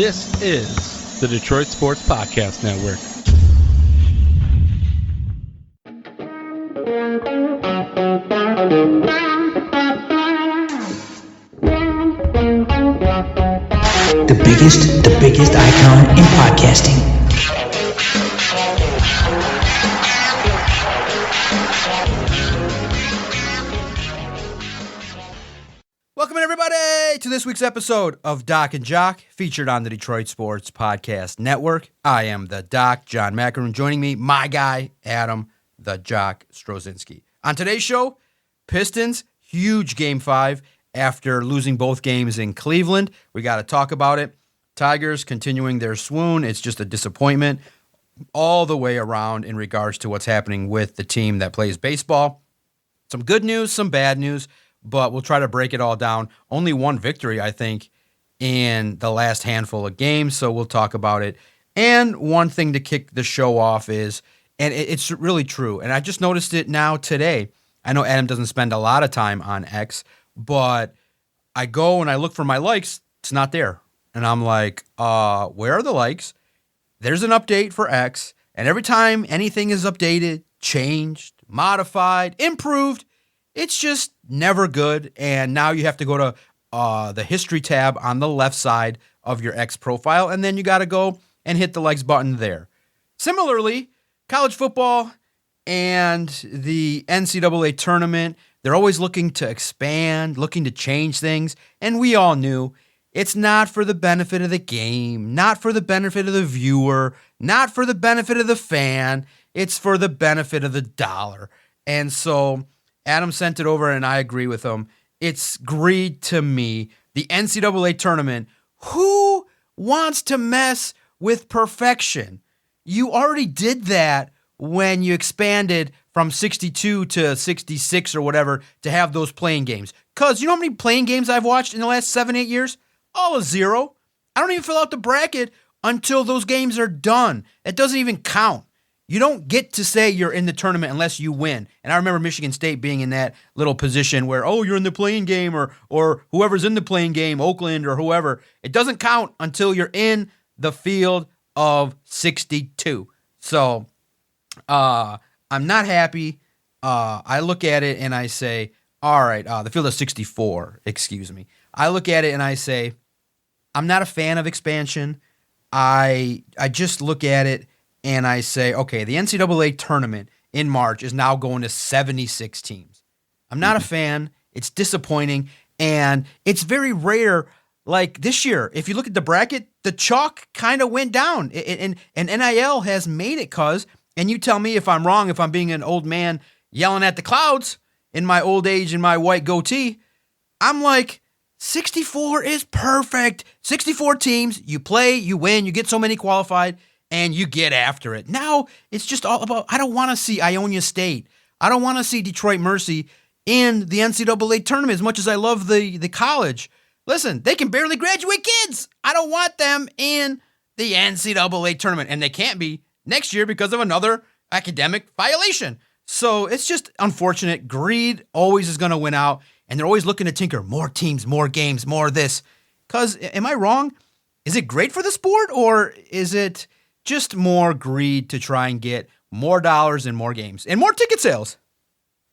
This is the Detroit Sports Podcast Network. The biggest icon in podcasting. Welcome everybody to this week's episode of Doc and Jock, featured on the Detroit Sports Podcast Network. I am the Doc, John Macaron. Joining me, my guy, Adam, the Jock Strozinski. On today's show, Pistons, huge Game 5 after losing both games in Cleveland. We got to talk about it. Tigers continuing their swoon. It's just a disappointment all the way around in regards to what's happening with the team that plays baseball. Some good news, some bad news, but we'll try to break it all down. Only one victory, I think, in the last handful of games, so we'll talk about it. And one thing to kick the show off is, and it's really true, and I just noticed it now today. I know Adam doesn't spend a lot of time on X, but I go and I look for my likes. It's not there. And I'm like, where are the likes? There's an update for X, and every time anything is updated, changed, modified, improved, it's just never good. And now you have to go to the history tab on the left side of your X profile, and then you got to go and hit the likes button there. Similarly, college football and the NCAA tournament, they're always looking to expand, looking to change things, and we all knew it's not for the benefit of the game, not for the benefit of the viewer, not for the benefit of the fan. It's for the benefit of the dollar. And so Adam sent it over, and I agree with him. It's greed to me. The NCAA tournament, who wants to mess with perfection? You already did that when you expanded from 62 to 66 or whatever to have those playing games. Because you know how many playing games I've watched in the last 7-8 years? All a zero. I don't even fill out the bracket until those games are done. It doesn't even count. You don't get to say you're in the tournament unless you win. And I remember Michigan State being in that little position where, oh, you're in the playing game, or whoever's in the playing game, Oakland or whoever. It doesn't count until you're in the field of 62. So I'm not happy. I look at it and I say, all right, the field of 64, excuse me. I look at it and I say, I'm not a fan of expansion. I just look at it and I say, okay, the NCAA tournament in March is now going to 76 teams. I'm not a fan. It's disappointing, and it's very rare. Like this year, if you look at the bracket, the chalk kind of went down, and NIL has made it, and you tell me if I'm wrong, if I'm being an old man yelling at the clouds in my old age and my white goatee. I'm like, 64 is perfect. 64 teams, you play, you win, you get so many qualified, and you get after it. Now, it's just all about, I don't want to see Ionia State. I don't want to see Detroit Mercy in the NCAA tournament as much as I love the college. Listen, they can barely graduate kids. I don't want them in the NCAA tournament, and they can't be next year because of another academic violation. So it's just unfortunate. Greed always is going to win out, and they're always looking to tinker. More teams, more games, more this. Because, am I wrong? Is it great for the sport, or is it just more greed to try and get more dollars and more games and more ticket sales?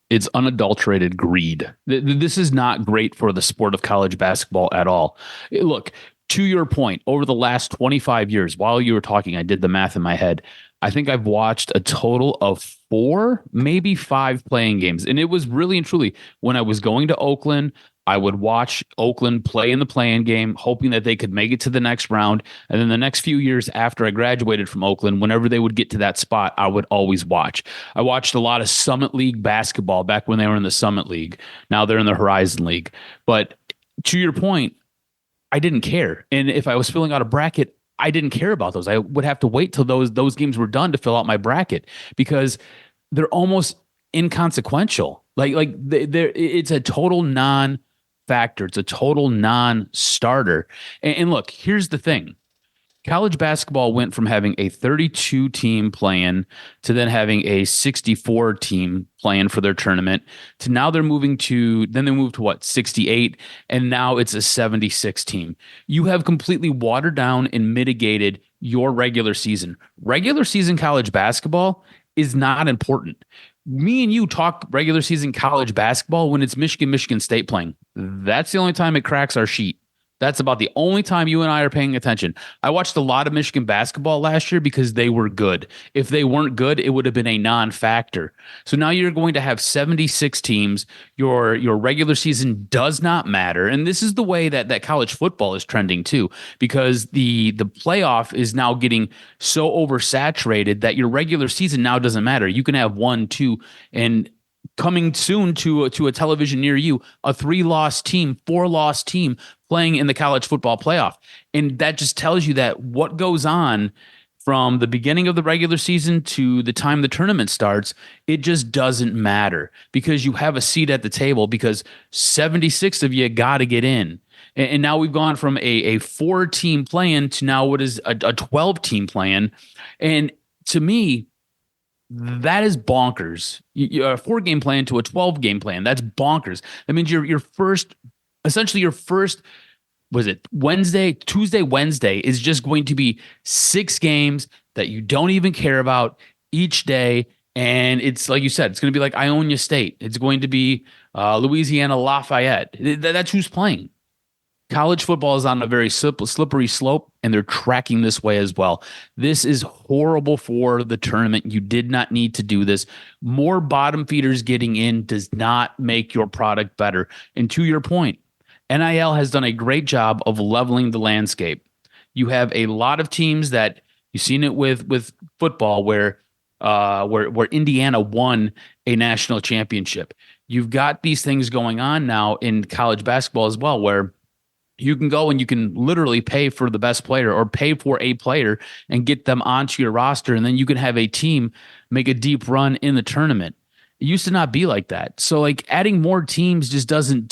It's unadulterated greed. This is not great for the sport of college basketball at all. Look, to your point, over the last 25 years, while you were talking, I did the math in my head. I think I've watched a total of 4, maybe 5 playing games. And it was really and truly when I was going to Oakland, I would watch Oakland play in the play-in game, hoping that they could make it to the next round. And then the next few years after I graduated from Oakland, whenever they would get to that spot, I would always watch. I watched a lot of Summit League basketball back when they were in the Summit League. Now they're in the Horizon League. But to your point, I didn't care. And if I was filling out a bracket, I didn't care about those. I would have to wait till those games were done to fill out my bracket because they're almost inconsequential. It's a total non-factor. It's a total non-starter. And look, here's the thing. college basketball went from having a 32 team plan to then having a 64 team plan for their tournament to now they moved to what, 68, and now it's a 76 team. You have completely watered down and mitigated your regular season. Regular season college basketball is not important. Me and you talk regular season college basketball when it's Michigan State playing. That's the only time it cracks our sheet. That's about the only time you and I are paying attention. I watched a lot of Michigan basketball last year because they were good. If they weren't good, it would have been a non-factor. So now you're going to have 76 teams. Your regular season does not matter. And this is the way that college football is trending too, because the playoff is now getting so oversaturated that your regular season now doesn't matter. You can have 1, 2, and coming soon to a television near you, a 3-loss team, 4-loss team playing in the college football playoff. And that just tells you that what goes on from the beginning of the regular season to the time the tournament starts, it just doesn't matter because you have a seat at the table because 76 of you got to get in. And now we've gone from a 4-team plan to now what is a 12-team plan. And to me, that is bonkers. A 4-game plan to a 12-game plan. That's bonkers. That means your first, was it Tuesday, Wednesday is just going to be 6 games that you don't even care about each day. And it's like you said, it's going to be like Ionia State. It's going to be Louisiana Lafayette. That's who's playing. College football is on a very slippery slope, and they're tracking this way as well. This is horrible for the tournament. You did not need to do this. More bottom feeders getting in does not make your product better. And to your point, NIL has done a great job of leveling the landscape. You have a lot of teams that you've seen it with football where Indiana won a national championship. You've got these things going on now in college basketball as well, where you can go and you can literally pay for the best player or pay for a player and get them onto your roster. And then you can have a team make a deep run in the tournament. It used to not be like that. So like adding more teams just doesn't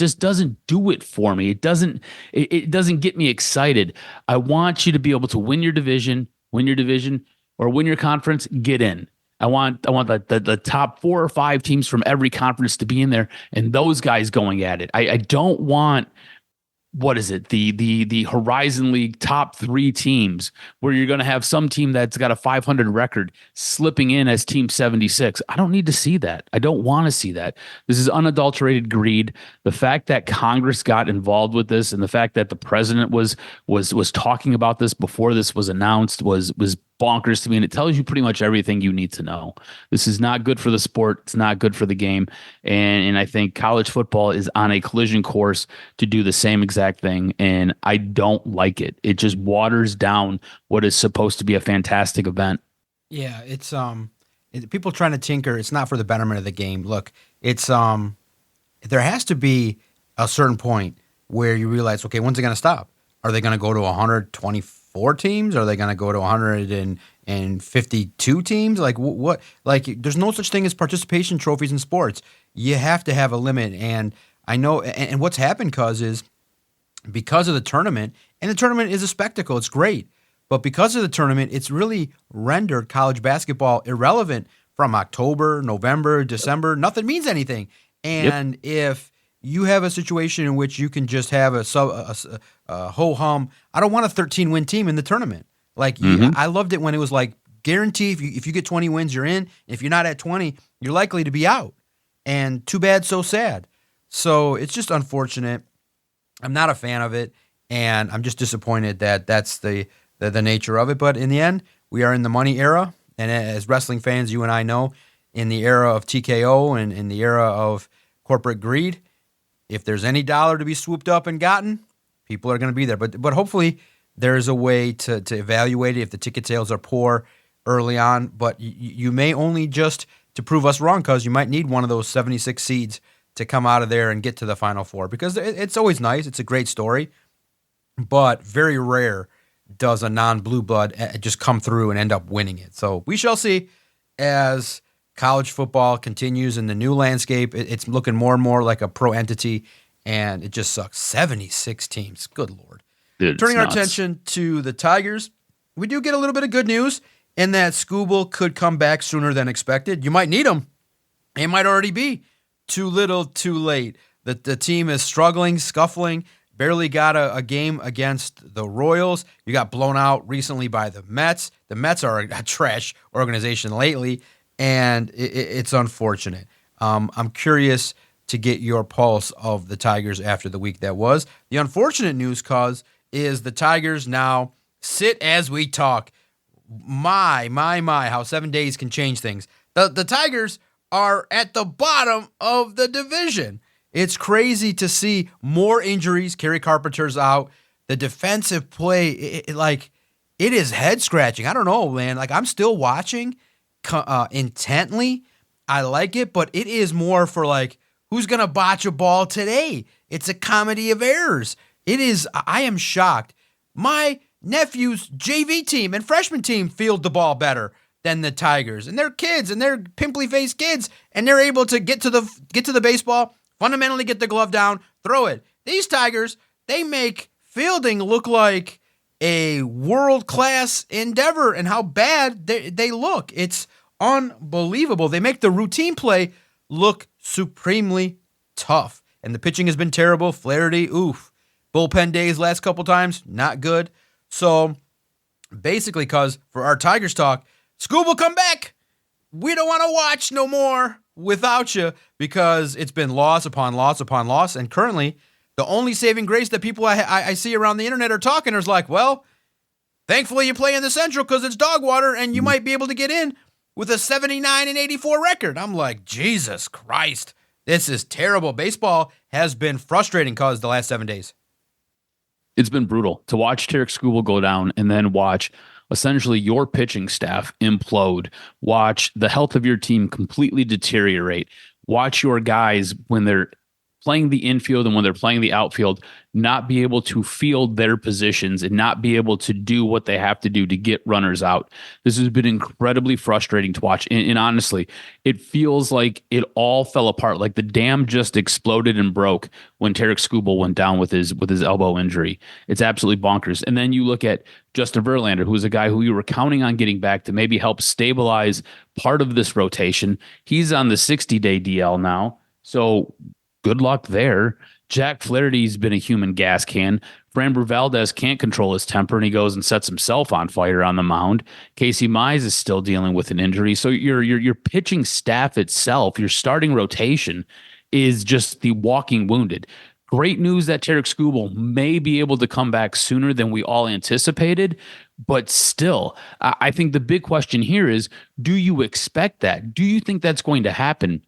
do it for me. It doesn't get me excited. I want you to be able to win your division or win your conference, get in. I want the top 4 or 5 teams from every conference to be in there and those guys going at it. I don't want, what is it? The Horizon League top 3 teams where you're going to have some team that's got a 500 record slipping in as team 76. I don't need to see that. I don't want to see that. This is unadulterated greed. The fact that Congress got involved with this and the fact that the president was talking about this before this was announced was bonkers to me, and it tells you pretty much everything you need to know. This is not good for the sport. It's not good for the game, and I think college football is on a collision course to do the same exact thing, and I don't like it. It just waters down what is supposed to be a fantastic event. Yeah, it's people trying to tinker. It's not for the betterment of the game. Look, it's there has to be a certain point where you realize, okay, when's it going to stop? Are they going to go to 124 teams? Are they going to go to 152 teams? Like what? Like there's no such thing as participation trophies in sports. You have to have a limit. And I know, and what's happened is because of the tournament, and the tournament is a spectacle. It's great. But because of the tournament, it's really rendered college basketball irrelevant from October, November, December. Nothing means anything. And if you have a situation in which you can just have a ho-hum. I don't want a 13-win team in the tournament. Like I loved it when it was like guarantee if you get 20 wins, you're in. If you're not at 20, you're likely to be out. And too bad, so sad. So it's just unfortunate. I'm not a fan of it, and I'm just disappointed that that's the nature of it. But in the end, we are in the money era, and as wrestling fans, you and I know, in the era of TKO and in the era of corporate greed, if there's any dollar to be swooped up and gotten, people are going to be there. But hopefully there's a way to evaluate it if the ticket sales are poor early on. But you may only just to prove us wrong because you might need one of those 76 seeds to come out of there and get to the Final Four because it's always nice. It's a great story. But very rare does a non-blue blood just come through and end up winning it. So we shall see as college football continues in the new landscape. It's looking more and more like a pro entity, and it just sucks. 76 teams. Good Lord. Dude, Turning our attention to the Tigers, we do get a little bit of good news in that Scooble could come back sooner than expected. You might need him. It might already be too little, too late. The team is struggling, scuffling, barely got a game against the Royals. You got blown out recently by the Mets. The Mets are a trash organization lately, and it's unfortunate. I'm curious to get your pulse of the Tigers after the week that was. The unfortunate news, cause, is the Tigers now sit as we talk. My, how 7 days can change things. The Tigers are at the bottom of the division. It's crazy to see more injuries. Kerry Carpenter's out. The defensive play, it is head scratching. I don't know, man. Like, I'm still watching intently. I like it, but it is more for like, who's going to botch a ball today? It's a comedy of errors. I am shocked. My nephew's JV team and freshman team field the ball better than the Tigers. And they're kids, and they're pimply-faced kids, and they're able to get to the baseball, fundamentally get the glove down, throw it. These Tigers, they make fielding look like a world-class endeavor and how bad they look. It's unbelievable. They make the routine play look supremely tough. And the pitching has been terrible. Flaherty, oof. Bullpen days last couple times, not good. So basically, cause for our Tigers talk, Scoob, come back. We don't want to watch no more without you, because it's been loss upon loss upon loss. And currently, the only saving grace that people I see around the internet are talking is like, well, thankfully you play in the Central because it's dog water and you might be able to get in with a 79-84 record. I'm like, Jesus Christ, this is terrible. Baseball has been frustrating cause the last 7 days. It's been brutal to watch Tarek Skubal go down and then watch essentially your pitching staff implode, watch the health of your team completely deteriorate, watch your guys when they're playing the infield and when they're playing the outfield not be able to field their positions and not be able to do what they have to do to get runners out. This has been incredibly frustrating to watch. And honestly, it feels like it all fell apart. Like the dam just exploded and broke when Tarek Skubal went down with his elbow injury. It's absolutely bonkers. And then you look at Justin Verlander, who's a guy who you were counting on getting back to maybe help stabilize part of this rotation. He's on the 60-day DL now. So good luck there. Jack Flaherty's been a human gas can. Framber Valdez can't control his temper, and he goes and sets himself on fire on the mound. Casey Mize is still dealing with an injury. So your pitching staff itself, your starting rotation, is just the walking wounded. Great news that Tarek Skubal may be able to come back sooner than we all anticipated, but still, I think the big question here is, do you expect that? Do you think that's going to happen?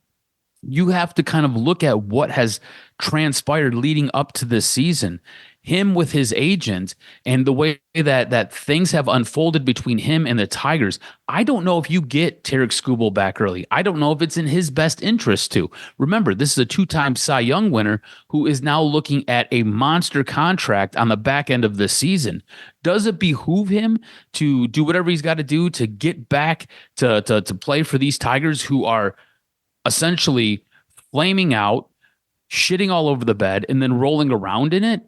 You have to kind of look at what has transpired leading up to this season. Him with his agent and the way that things have unfolded between him and the Tigers. I don't know if you get Tarek Skubal back early. I don't know if it's in his best interest to. Remember, this is a two-time Cy Young winner who is now looking at a monster contract on the back end of the season. Does it behoove him to do whatever he's got to do to get back to play for these Tigers who are essentially flaming out, shitting all over the bed, and then rolling around in it?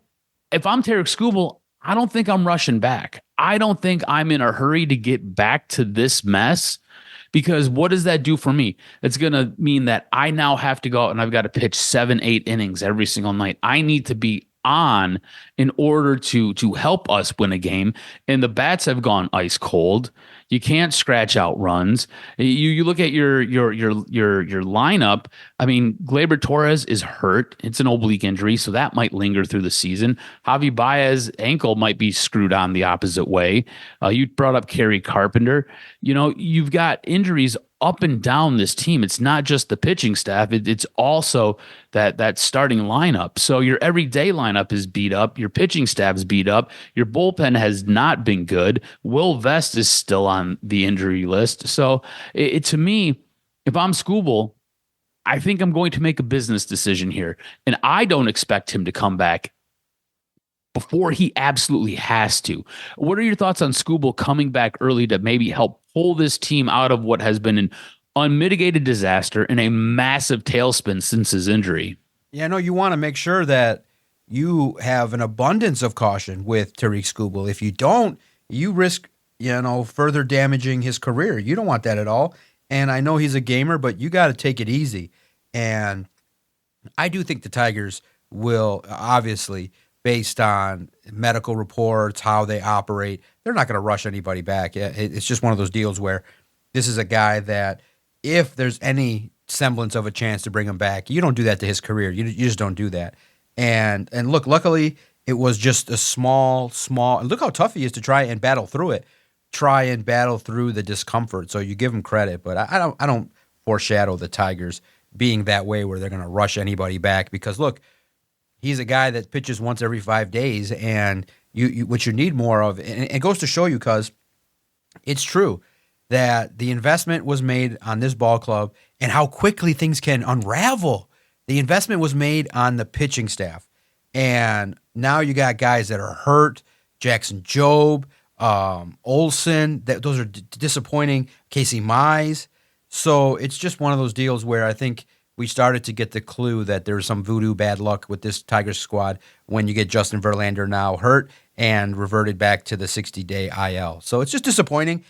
If I'm Tarek Skubal, I don't think I'm rushing back. I don't think I'm in a hurry to get back to this mess, because what does that do for me? It's going to mean that I now have to go out and I've got to pitch 7-8 innings every single night. I need to be on in order to help us win a game, and the bats have gone ice cold. You can't scratch out runs. You look at your lineup. I mean, Gleyber Torres is hurt. It's an oblique injury, so that might linger through the season. Javi Baez's ankle might be screwed on the opposite way. You brought up Kerry Carpenter. You know, you've got injuries up and down this team. It's not just the pitching staff. It's also that starting lineup. So your everyday lineup is beat up. Your pitching staff is beat up. Your bullpen has not been good. Will Vest is still on the injury list. So to me, if I'm Skubal, I think I'm going to make a business decision here. And I don't expect him to come back before he absolutely has to. What are your thoughts on Skubal coming back early to maybe help pull this team out of what has been an unmitigated disaster and a massive tailspin since his injury? Yeah, no, you want to make sure that you have an abundance of caution with Tarek Skubal. If you don't, you risk further damaging his career. You don't want that at all. And I know he's a gamer, but you got to take it easy. And I do think the Tigers will, obviously, based on medical reports, how they operate, they're not going to rush anybody back. It's just one of those deals where this is a guy that if there's any semblance of a chance to bring him back, you don't do that to his career. You just don't do that. And look, luckily, it was just a small, look how tough he is to try and battle through it. Try and battle through the discomfort. So you give him credit, but I don't foreshadow the Tigers being that way where they're going to rush anybody back because look, he's a guy that pitches once every 5 days, and you what you need more of, and it goes to show you because it's true that the investment was made on this ball club and how quickly things can unravel. The investment was made on the pitching staff, and now you got guys that are hurt, Jackson Jobe, Olsen, those are disappointing. Casey Mize. So it's just one of those deals where I think we started to get the clue that there's some voodoo bad luck with this Tigers squad when you get Justin Verlander now hurt and reverted back to the 60-day IL. So it's just disappointing.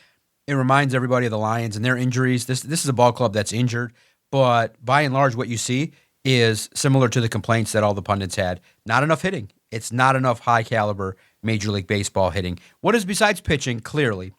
It reminds everybody of the Lions and their injuries. This is a ball club that's injured, but by and large, what you see is similar to the complaints that all the pundits had. Not enough hitting. It's not enough high caliber Major League Baseball hitting. What is besides pitching? Clearly,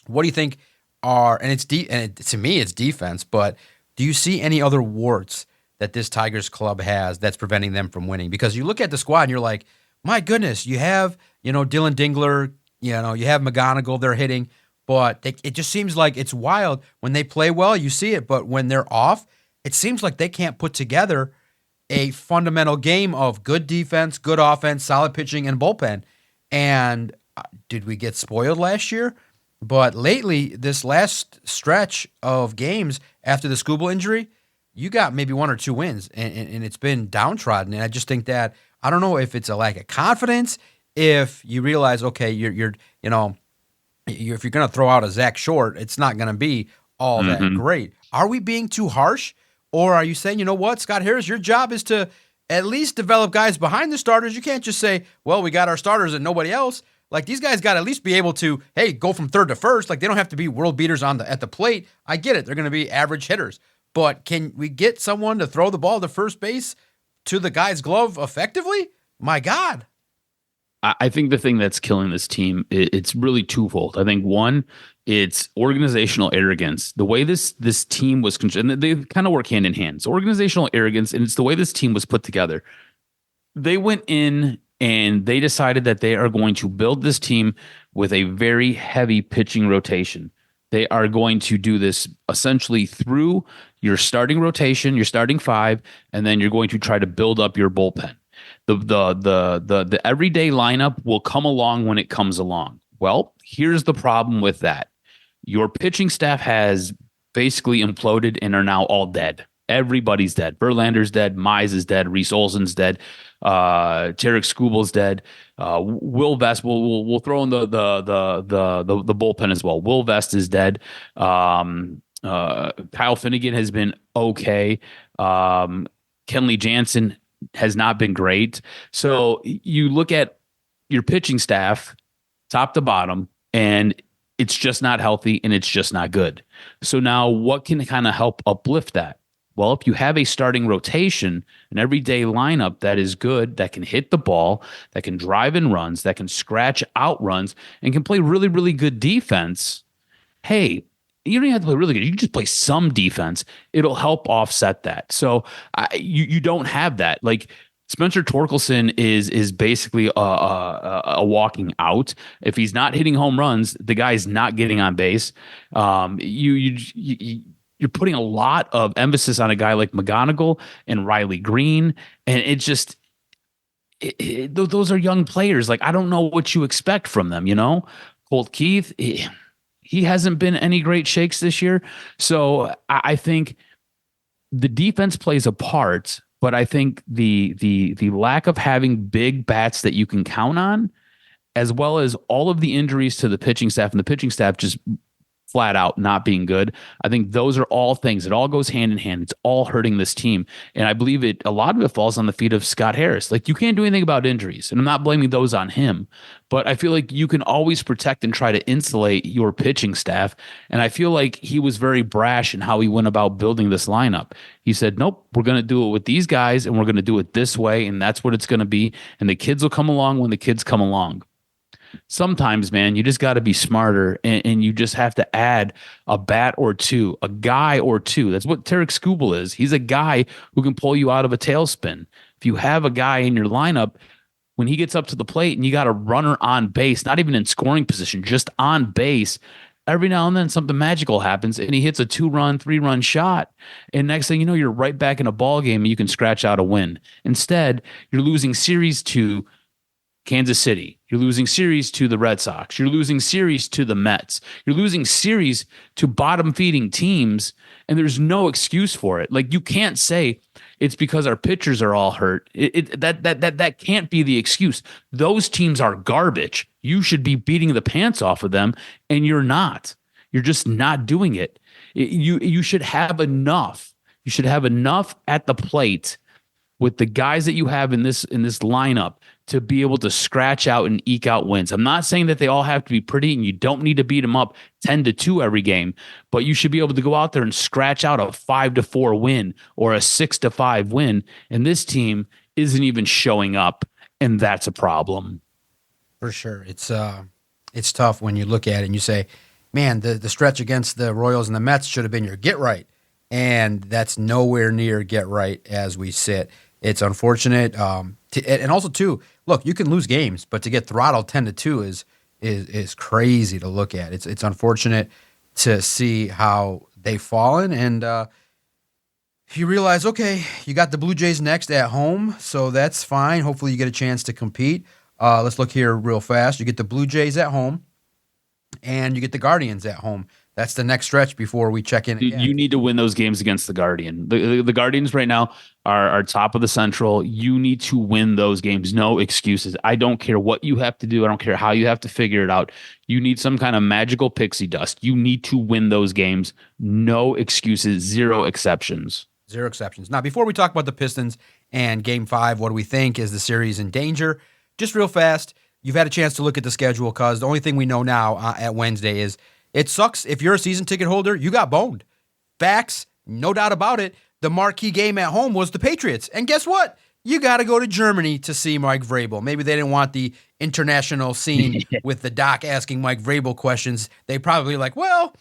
what do you think are? And to me, it's defense. But do you see any other warts that this Tigers club has that's preventing them from winning? Because you look at the squad and you're like, my goodness, you have Dylan Dingler, you have McGonigal, they're hitting, but it just seems like it's wild when they play well. You see it, but when they're off, it seems like they can't put together a fundamental game of good defense, good offense, solid pitching, and bullpen. And did we get spoiled last year? But lately, this last stretch of games after the Skubal injury, you got maybe 1 or 2 wins, and it's been downtrodden. And I just think that, I don't know if it's a lack of confidence, if you realize, okay, if you're going to throw out a Zach Short, it's not going to be all that great. Are we being too harsh? Or are you saying, you know what, Scott Harris, your job is to at least develop guys behind the starters. You can't just say, well, we got our starters and nobody else. Like, these guys got to at least be able to, hey, go from third to first. Like, they don't have to be world beaters at the plate. I get it. They're going to be average hitters. But can we get someone to throw the ball to first base to the guy's glove effectively? My God. I think the thing that's killing this team, it's really twofold. I think one, it's organizational arrogance. The way this team was, and they kind of work hand in hand. It's organizational arrogance, and it's the way this team was put together. They went in and they decided that they are going to build this team with a very heavy pitching rotation. They are going to do this essentially through your starting rotation, your starting 5, and then you're going to try to build up your bullpen. The everyday lineup will come along when it comes along. Well, here's the problem with that. Your pitching staff has basically imploded and are now all dead. Everybody's dead. Verlander's dead. Mize is dead. Reese Olson's dead. Tarek Skubal's dead. Will Vest. We'll throw in the bullpen as well. Will Vest is dead. Kyle Finnegan has been okay. Kenley Jansen has not been great. So you look at your pitching staff, top to bottom, and it's just not healthy and it's just not good. So now what can kind of help uplift that? Well, if you have a starting rotation, an everyday lineup that is good, that can hit the ball, that can drive in runs, that can scratch out runs, and can play really, really good defense, hey, you don't even have to play really good. You can just play some defense. It'll help offset that. So you don't have that. Like, Spencer Torkelson is basically a walking out. If he's not hitting home runs, the guy's not getting on base. You're putting a lot of emphasis on a guy like McGonigal and Riley Green, and it just those are young players. Like, I don't know what you expect from them. Colt Keith, he hasn't been any great shakes this year. So I think the defense plays a part. But I think the lack of having big bats that you can count on, as well as all of the injuries to the pitching staff, and the pitching staff just flat out not being good. I think those are all things. It all goes hand in hand. It's all hurting this team. And I believe a lot of it falls on the feet of Scott Harris. Like, you can't do anything about injuries, and I'm not blaming those on him, but I feel like you can always protect and try to insulate your pitching staff. And I feel like he was very brash in how he went about building this lineup. He said, nope, we're going to do it with these guys, and we're going to do it this way. And that's what it's going to be. And the kids will come along when the kids come along. Sometimes, man, you just got to be smarter, and you just have to add a bat or two, a guy or two. That's what Tarek Skubal is. He's a guy who can pull you out of a tailspin. If you have a guy in your lineup, when he gets up to the plate and you got a runner on base, not even in scoring position, just on base, every now and then something magical happens and he hits a 2-run, 3-run shot. And next thing you know, you're right back in a ball game and you can scratch out a win. Instead, you're losing series to Kansas City. You're losing series to the Red Sox. You're losing series to the Mets. You're losing series to bottom-feeding teams, and there's no excuse for it. Like, you can't say it's because our pitchers are all hurt. That can't be the excuse. Those teams are garbage. You should be beating the pants off of them, and you're not. You're just not doing it. You should have enough. You should have enough at the plate with the guys that you have in this lineup to be able to scratch out and eke out wins. I'm not saying that they all have to be pretty and you don't need to beat them up 10-2 every game, but you should be able to go out there and scratch out a 5-4 win or a 6-5 win. And this team isn't even showing up, and that's a problem. For sure. It's tough when you look at it and you say, man, the stretch against the Royals and the Mets should have been your get right. And that's nowhere near get right as we sit. It's unfortunate. And also, too, look, you can lose games, but to get throttled 10-2 is crazy to look at. It's unfortunate to see how they've fallen. And you realize, okay, you got the Blue Jays next at home, so that's fine. Hopefully you get a chance to compete. Let's look here real fast. You get the Blue Jays at home, and you get the Guardians at home. That's the next stretch before we check in again. You need to win those games against the Guardian. The Guardians right now are top of the Central. You need to win those games. No excuses. I don't care what you have to do. I don't care how you have to figure it out. You need some kind of magical pixie dust. You need to win those games. No excuses. Zero exceptions. Zero exceptions. Now, before we talk about the Pistons and Game 5, what do we think? Is the series in danger? Just real fast, you've had a chance to look at the schedule because the only thing we know now at Wednesday is it sucks. If you're a season ticket holder, you got boned. Facts, no doubt about it. The marquee game at home was the Patriots. And guess what? You got to go to Germany to see Mike Vrabel. Maybe they didn't want the international scene with the Doc asking Mike Vrabel questions. They probably like, well,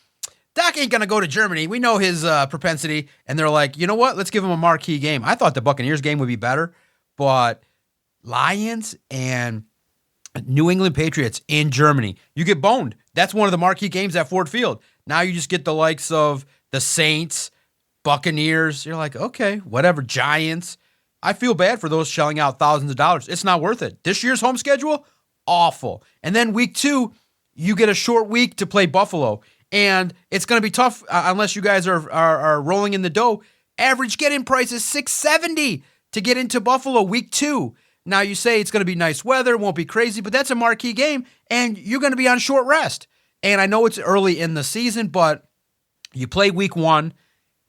Doc ain't going to go to Germany. We know his propensity. And they're like, you know what? Let's give him a marquee game. I thought the Buccaneers game would be better, but Lions and New England Patriots in Germany, you get boned. That's one of the marquee games at Ford Field. Now you just get the likes of the Saints, Buccaneers. You're like, okay, whatever, Giants. I feel bad for those shelling out thousands of dollars. It's not worth it. This year's home schedule, awful. And then week 2, you get a short week to play Buffalo. And it's going to be tough unless you guys are rolling in the dough. Average get-in price is $670 to get into Buffalo week 2. Now you say it's going to be nice weather, it won't be crazy, but that's a marquee game, and you're going to be on short rest. And I know it's early in the season, but you play week 1,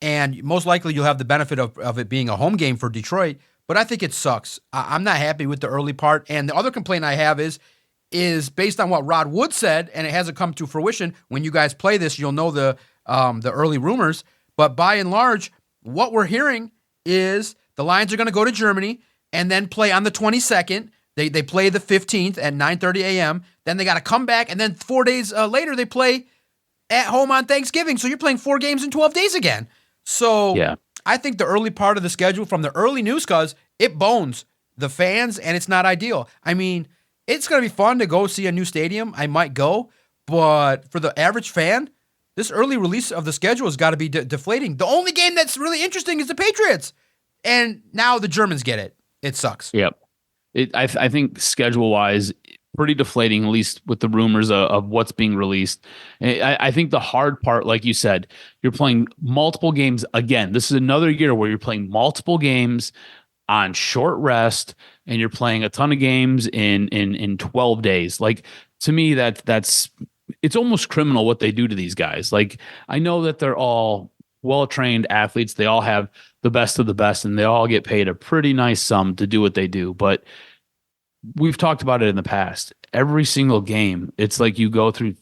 and most likely you'll have the benefit of it being a home game for Detroit, but I think it sucks. I'm not happy with the early part, and the other complaint I have is based on what Rod Wood said, and it hasn't come to fruition. When you guys play this, you'll know the early rumors, but by and large, what we're hearing is the Lions are going to go to Germany and then play on the 22nd. They play the 15th at 9:30 a.m. Then they got to come back, and then 4 days later they play at home on Thanksgiving. So you're playing 4 games in 12 days again. So yeah. I think the early part of the schedule from the early news, cause it bones the fans, and it's not ideal. I mean, it's going to be fun to go see a new stadium. I might go, but for the average fan, this early release of the schedule has got to be deflating. The only game that's really interesting is the Patriots, and now the Germans get it. It sucks. Yep. I think schedule-wise, pretty deflating, at least with the rumors of what's being released. I think the hard part, like you said, you're playing multiple games. Again, this is another year where you're playing multiple games on short rest, and you're playing a ton of games in 12 days. Like, to me, it's it's almost criminal what they do to these guys. Like, I know that they're all well-trained athletes. They all have the best of the best, and they all get paid a pretty nice sum to do what they do. But we've talked about it in the past. Every single game, it's like you go through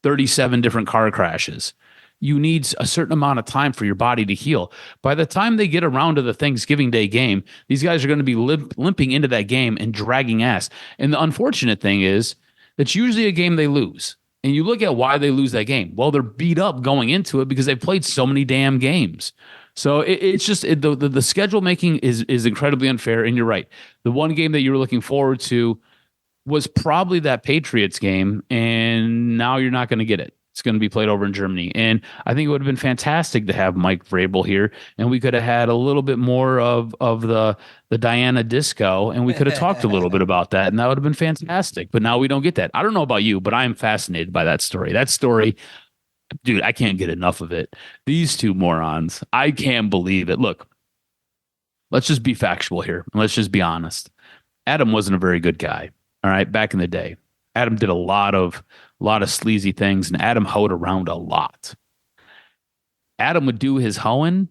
37 different car crashes. You need a certain amount of time for your body to heal. By the time they get around to the Thanksgiving Day game, these guys are going to be limping into that game and dragging ass. And the unfortunate thing is, it's usually a game they lose. And you look at why they lose that game. Well, they're beat up going into it because they played so many damn games. So it's just the schedule making is incredibly unfair. And you're right. The one game that you were looking forward to was probably that Patriots game, and now you're not going to get it. It's going to be played over in Germany. And I think it would have been fantastic to have Mike Vrabel here, and we could have had a little bit more of the Diana disco, and we could have talked a little bit about that, and that would have been fantastic. But now we don't get that. I don't know about you, but I'm fascinated by that story. That story, dude, I can't get enough of it. These two morons, I can't believe it. Look, let's just be factual here, and let's just be honest. Adam wasn't a very good guy, all right, back in the day. Adam did a lot of sleazy things, and Adam hoed around a lot. Adam would do his hoeing,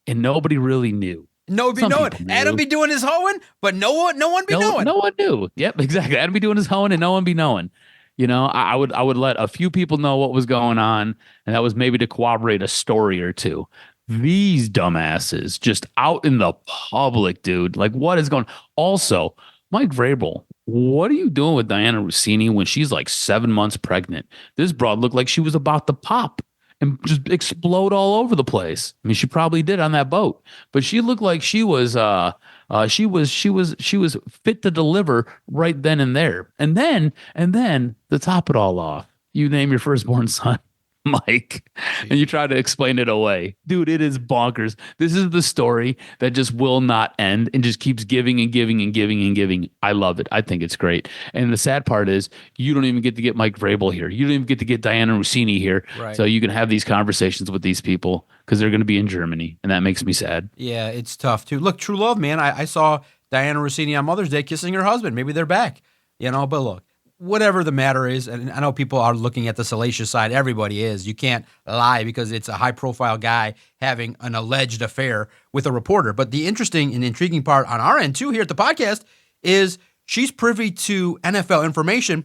and nobody really knew. Nobody knowing. Adam be doing his hoeing, but no one be knowing. No one knew. Yep, exactly. Adam be doing his hoeing, and no one be knowing. You know, I would let a few people know what was going on, and that was maybe to corroborate a story or two. These dumbasses just out in the public, dude. Like, what is going on? Also, Mike Vrabel, what are you doing with Diana Rossini when she's like 7 months pregnant? This broad looked like she was about to pop and just explode all over the place. I mean, she probably did on that boat, but she looked like she was fit to deliver right then and there. And then to top it all off, you name your firstborn son Mike, and you try to explain it away. Dude, it is bonkers. This is the story that just will not end and just keeps giving and giving and giving and giving. I love it. I think it's great. And the sad part is you don't even get to get Mike Vrabel here. You don't even get to get Diana Rossini here. Right. So you can have these conversations with these people because they're going to be in Germany, and that makes me sad. Yeah, it's tough too. Look, true love, man. I saw Diana Rossini on Mother's Day kissing her husband. Maybe they're back, but look. Whatever the matter is, and I know people are looking at the salacious side. Everybody is. You can't lie because it's a high-profile guy having an alleged affair with a reporter. But the interesting and intriguing part on our end, too, here at the podcast, is she's privy to NFL information,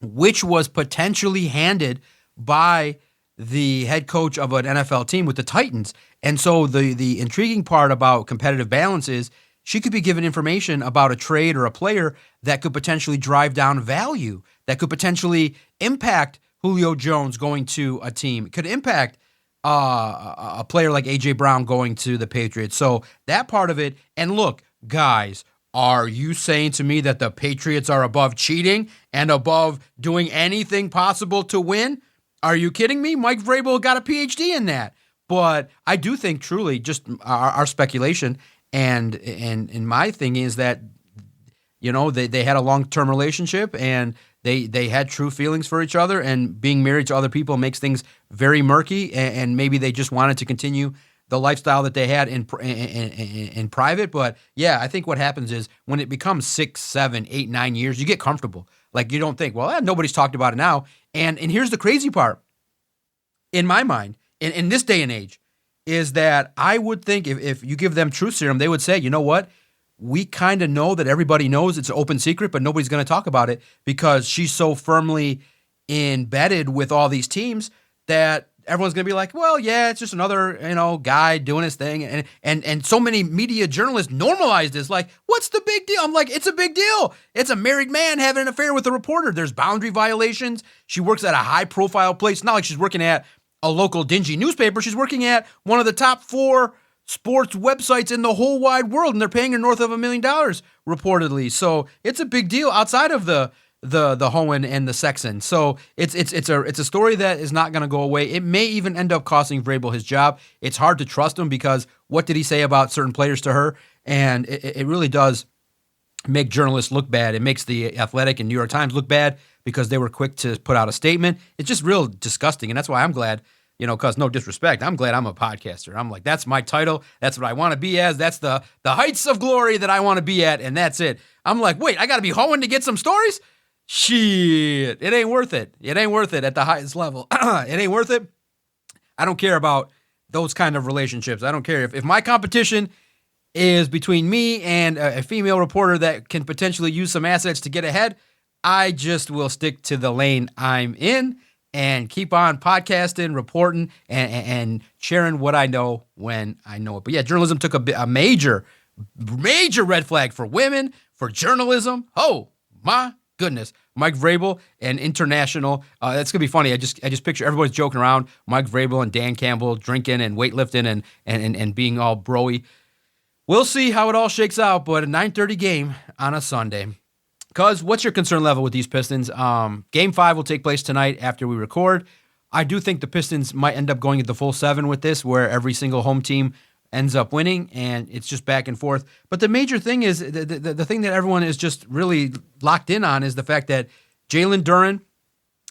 which was potentially handed by the head coach of an NFL team with the Titans. And so the intriguing part about competitive balance is she could be given information about a trade or a player that could potentially drive down value, that could potentially impact Julio Jones going to a team. It could impact a player like A.J. Brown going to the Patriots. So that part of it. And look, guys, are you saying to me that the Patriots are above cheating and above doing anything possible to win? Are you kidding me? Mike Vrabel got a PhD in that. But I do think truly just our speculation and my thing is that, they had a long-term relationship and they had true feelings for each other, and being married to other people makes things very murky, and maybe they just wanted to continue the lifestyle that they had in private. But yeah, I think what happens is when it becomes 6, 7, 8, 9 years, you get comfortable. Like you don't think, well, nobody's talked about it now. And here's the crazy part, in my mind, in this day and age, is that I would think if you give them truth serum, they would say, you know what? We kind of know that everybody knows it's an open secret, but nobody's going to talk about it because she's so firmly embedded with all these teams that everyone's going to be like, well, yeah, it's just another, guy doing his thing. And so many media journalists normalized this. Like, what's the big deal? I'm like, it's a big deal. It's a married man having an affair with a reporter. There's boundary violations. She works at a high profile place. Not like she's working at a local dingy newspaper. She's working at one of the top 4 sports websites in the whole wide world, and they're paying her north of $1 million reportedly. So it's a big deal outside of the hoeing and the sexing. So it's a story that is not going to go away. It may even end up costing Vrabel his job. It's hard to trust him because what did he say about certain players to her? And it really does make journalists look bad. It makes the Athletic and New York Times look bad because they were quick to put out a statement. It's just real disgusting, and that's why I'm glad, because no disrespect, I'm glad I'm a podcaster. I'm like, that's my title. That's what I want to be as. That's the heights of glory that I want to be at, and that's it. I'm like, wait, I got to be hoeing to get some stories? Shit, it ain't worth it. It ain't worth it at the highest level. It ain't worth it. I don't care about those kind of relationships. I don't care if my competition is between me and a female reporter that can potentially use some assets to get ahead. I just will stick to the lane I'm in and keep on podcasting, reporting, and sharing what I know when I know it. But yeah, journalism took a major red flag for women, for journalism. Oh my goodness. Mike Vrabel and international. That's gonna be funny. I just picture everybody's joking around. Mike Vrabel and Dan Campbell drinking and weightlifting and being all broy. We'll see how it all shakes out, but a 9:30 game on a Sunday. Cuz, what's your concern level with these Pistons? Game 5 will take place tonight after we record. I do think the Pistons might end up going at the full 7 with this, where every single home team ends up winning, and it's just back and forth. But the major thing is, the thing that everyone is just really locked in on is the fact that Jalen Duren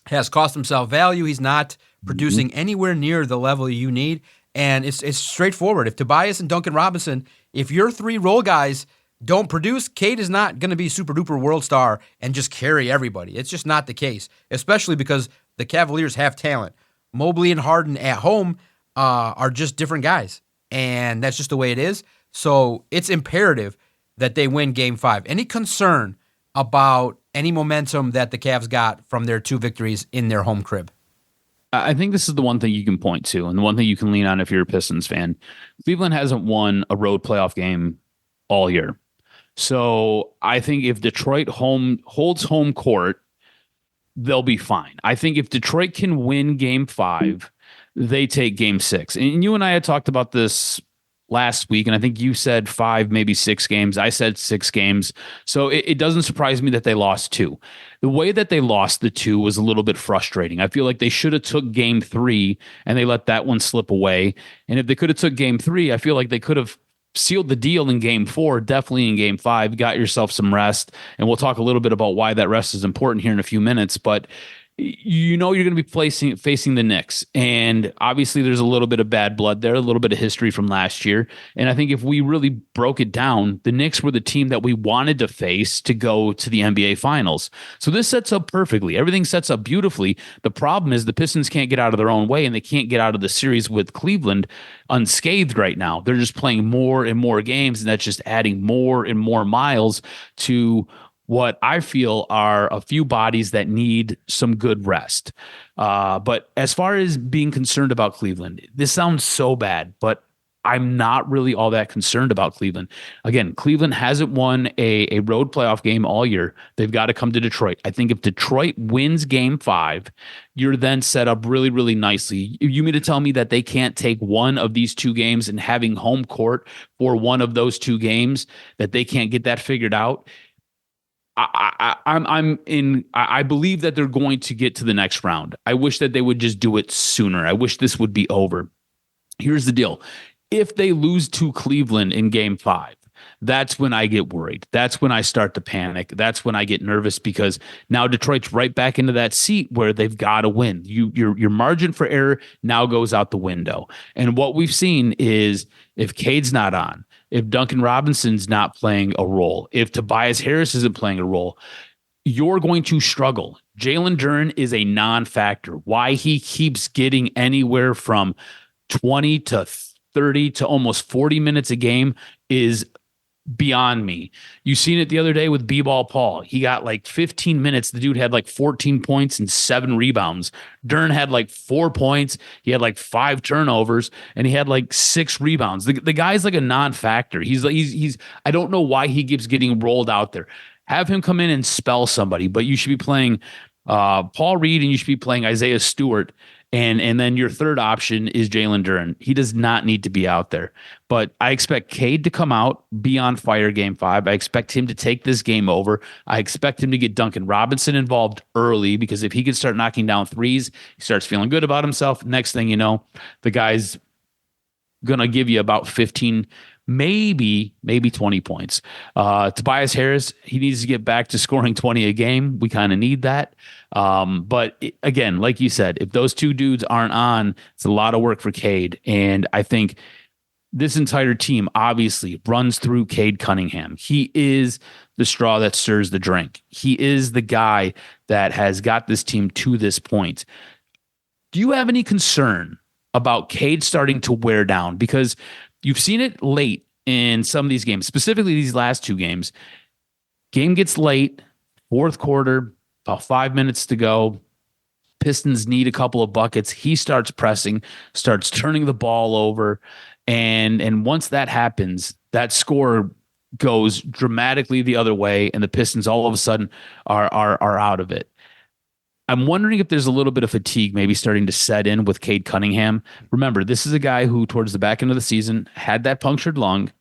has cost himself value. He's not producing anywhere near the level you need, and it's straightforward. If Tobias and Duncan Robinson, if your 3 role guys don't produce, Cade is not going to be super duper world star and just carry everybody. It's just not the case, especially because the Cavaliers have talent. Mobley and Harden at home are just different guys, and that's just the way it is. So it's imperative that they win Game 5. Any concern about any momentum that the Cavs got from their 2 victories in their home crib? I think this is the one thing you can point to, and the one thing you can lean on if you're a Pistons fan. Cleveland hasn't won a road playoff game all year. So I think if Detroit holds home court, they'll be fine. I think if Detroit can win Game 5, they take Game 6. And you and I had talked about this last week, and I think you said 5, maybe 6 games. I said 6 games. So it doesn't surprise me that they lost 2. The way that they lost the 2 was a little bit frustrating. I feel like they should have took Game 3, and they let that one slip away. And if they could have took Game 3, I feel like they could have sealed the deal in Game 4, definitely in Game 5. Got yourself some rest, and we'll talk a little bit about why that rest is important here in a few minutes. But you know you're going to be facing the Knicks, and obviously there's a little bit of bad blood there, a little bit of history from last year. And I think if we really broke it down, the Knicks were the team that we wanted to face to go to the NBA Finals. So this sets up perfectly. Everything sets up beautifully. The problem is the Pistons can't get out of their own way, and they can't get out of the series with Cleveland unscathed right now. They're just playing more and more games, and that's just adding more and more miles to what I feel are a few bodies that need some good rest. But as far as being concerned about Cleveland, this sounds so bad, but I'm not really all that concerned about Cleveland. Again, Cleveland hasn't won a road playoff game all year. They've got to come to Detroit. I think if Detroit wins Game 5, you're then set up really, really nicely. You mean to tell me that they can't take one of these 2 games and having home court for one of those 2 games, that they can't get that figured out? I believe that they're going to get to the next round. I wish that they would just do it sooner. I wish this would be over. Here's the deal. If they lose to Cleveland in Game 5, that's when I get worried. That's when I start to panic. That's when I get nervous, because now Detroit's right back into that seat where they've got to win. Your margin for error now goes out the window. And what we've seen is, if Cade's not on, if Duncan Robinson's not playing a role, if Tobias Harris isn't playing a role, you're going to struggle. Jalen Duren is a non-factor. Why he keeps getting anywhere from 20 to 30 to almost 40 minutes a game is beyond me. You seen it the other day with B-Ball Paul. He got like 15 minutes. The dude had like 14 points and 7 rebounds. Duren had like 4 points. He had like 5 turnovers, and he had like 6 rebounds. The guy's like a non-factor. He's I don't know why he keeps getting rolled out there. Have him come in and spell somebody, but you should be playing Paul Reed, and you should be playing Isaiah Stewart. And then your third option is Jalen Duren. He does not need to be out there. But I expect Cade to come out, be on fire Game 5. I expect him to take this game over. I expect him to get Duncan Robinson involved early, because if he can start knocking down threes, he starts feeling good about himself. Next thing you know, the guy's going to give you about 15, maybe 20 points. Tobias Harris, he needs to get back to scoring 20 a game. We kind of need that. But again, like you said, if those 2 dudes aren't on, it's a lot of work for Cade. And I think this entire team obviously runs through Cade Cunningham. He is the straw that stirs the drink. He is the guy that has got this team to this point. Do you have any concern about Cade starting to wear down? Because you've seen it late in some of these games, specifically these last two games. Game gets late, fourth quarter, about 5 minutes to go. Pistons need a couple of buckets. He starts pressing, starts turning the ball over. And once that happens, that score goes dramatically the other way, and the Pistons all of a sudden are out of it. I'm wondering if there's a little bit of fatigue maybe starting to set in with Cade Cunningham. Remember, this is a guy who towards the back end of the season had that punctured lung,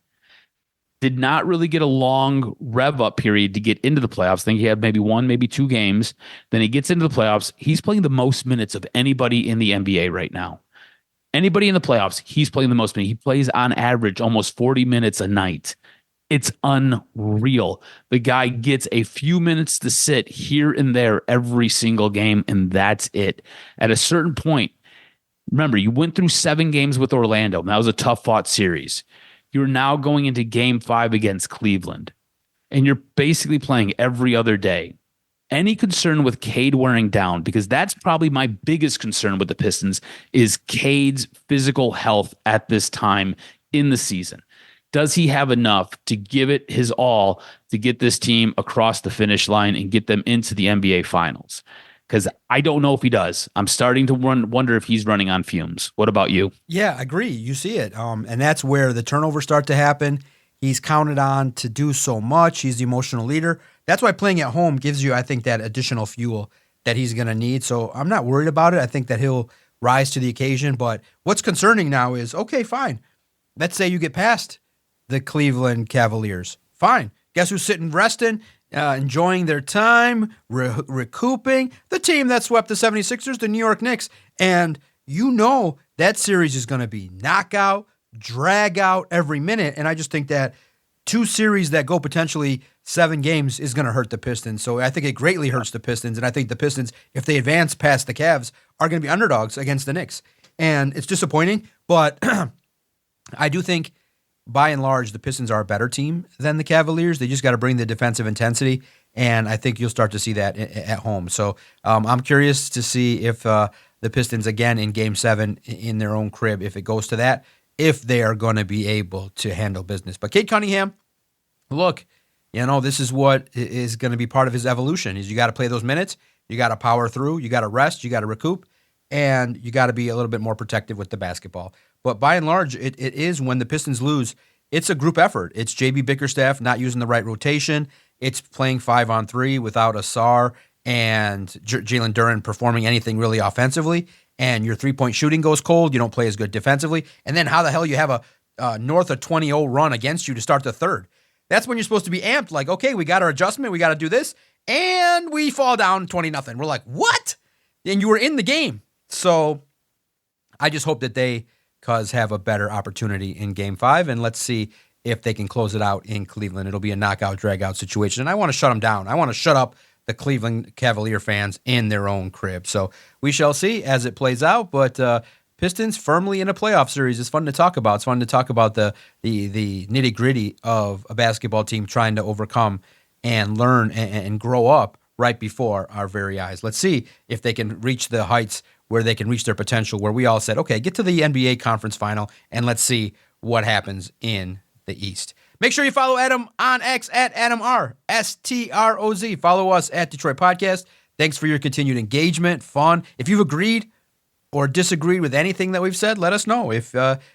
did not really get a long rev-up period to get into the playoffs. I think he had maybe one, maybe two games. Then he gets into the playoffs. He's playing the most minutes of anybody in the NBA right now. Anybody in the playoffs, he's playing the most minutes. He plays on average almost 40 minutes a night. It's unreal. The guy gets a few minutes to sit here and there every single game, and that's it. At a certain point, remember, you went through 7 games with Orlando, and that was a tough-fought series. You're now going into Game 5 against Cleveland, and you're basically playing every other day. Any concern with Cade wearing down? Because that's probably my biggest concern with the Pistons is Cade's physical health at this time in the season. Does he have enough to give it his all to get this team across the finish line and get them into the NBA Finals? Because I don't know if he does. I'm starting to wonder if he's running on fumes. What about you? Yeah, I agree. You see it. And that's where the turnovers start to happen. He's counted on to do so much. He's the emotional leader. That's why playing at home gives you, I think, that additional fuel that he's going to need. So I'm not worried about it. I think that he'll rise to the occasion. But what's concerning now is, okay, fine. Let's say you get past the Cleveland Cavaliers. Fine. Guess who's sitting resting, enjoying their time, recouping? The team that swept the 76ers, the New York Knicks. And you know that series is going to be knockout, drag out every minute. And I just think that 2 series that go potentially 7 games is going to hurt the Pistons. So I think it greatly hurts the Pistons. And I think the Pistons, if they advance past the Cavs, are going to be underdogs against the Knicks. And it's disappointing, but I do think by and large, the Pistons are a better team than the Cavaliers. They just got to bring the defensive intensity, and I think you'll start to see that at home. So I'm curious to see if the Pistons, again, in Game 7 in their own crib, if it goes to that, if they are going to be able to handle business. But Cade Cunningham, look, this is what is going to be part of his evolution, is you got to play those minutes, you got to power through, you got to rest, you got to recoup, and you got to be a little bit more protective with the basketball. But by and large, it is when the Pistons lose, it's a group effort. It's J.B. Bickerstaff not using the right rotation. It's playing 5-on-3 without Asar and Jalen Duren performing anything really offensively. And your three-point shooting goes cold. You don't play as good defensively. And then how the hell you have a north of 20-0 run against you to start the third? That's when you're supposed to be amped. Like, okay, we got our adjustment. We got to do this. And we fall down 20-0. We're like, what? And you were in the game. So I just hope that they have a better opportunity in Game 5, and let's see if they can close it out in Cleveland. It'll be a knockout, drag-out situation, and I want to shut them down. I want to shut up the Cleveland Cavalier fans in their own crib. So we shall see as it plays out, but Pistons firmly in a playoff series is fun to talk about. It's fun to talk about the nitty-gritty of a basketball team trying to overcome and learn and grow up right before our very eyes. Let's see if they can reach the heights where they can reach their potential, where we all said, okay, get to the NBA conference final, and let's see what happens in the East. Make sure you follow Adam on X at AdamR, STROZ. Follow us at Detroit Podcast. Thanks for your continued engagement, fun. If you've agreed or disagreed with anything that we've said, let us know. If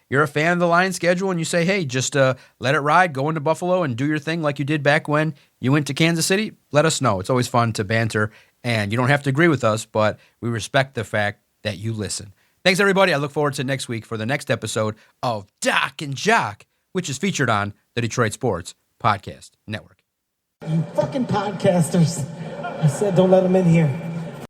you're a fan of the Lions schedule and you say, hey, just let it ride, go into Buffalo and do your thing like you did back when you went to Kansas City, let us know. It's always fun to banter, and you don't have to agree with us, but we respect the fact that you listen. Thanks, everybody. I look forward to next week for the next episode of Doc and Jock, which is featured on the Detroit Sports Podcast Network. You fucking podcasters. I said don't let them in here.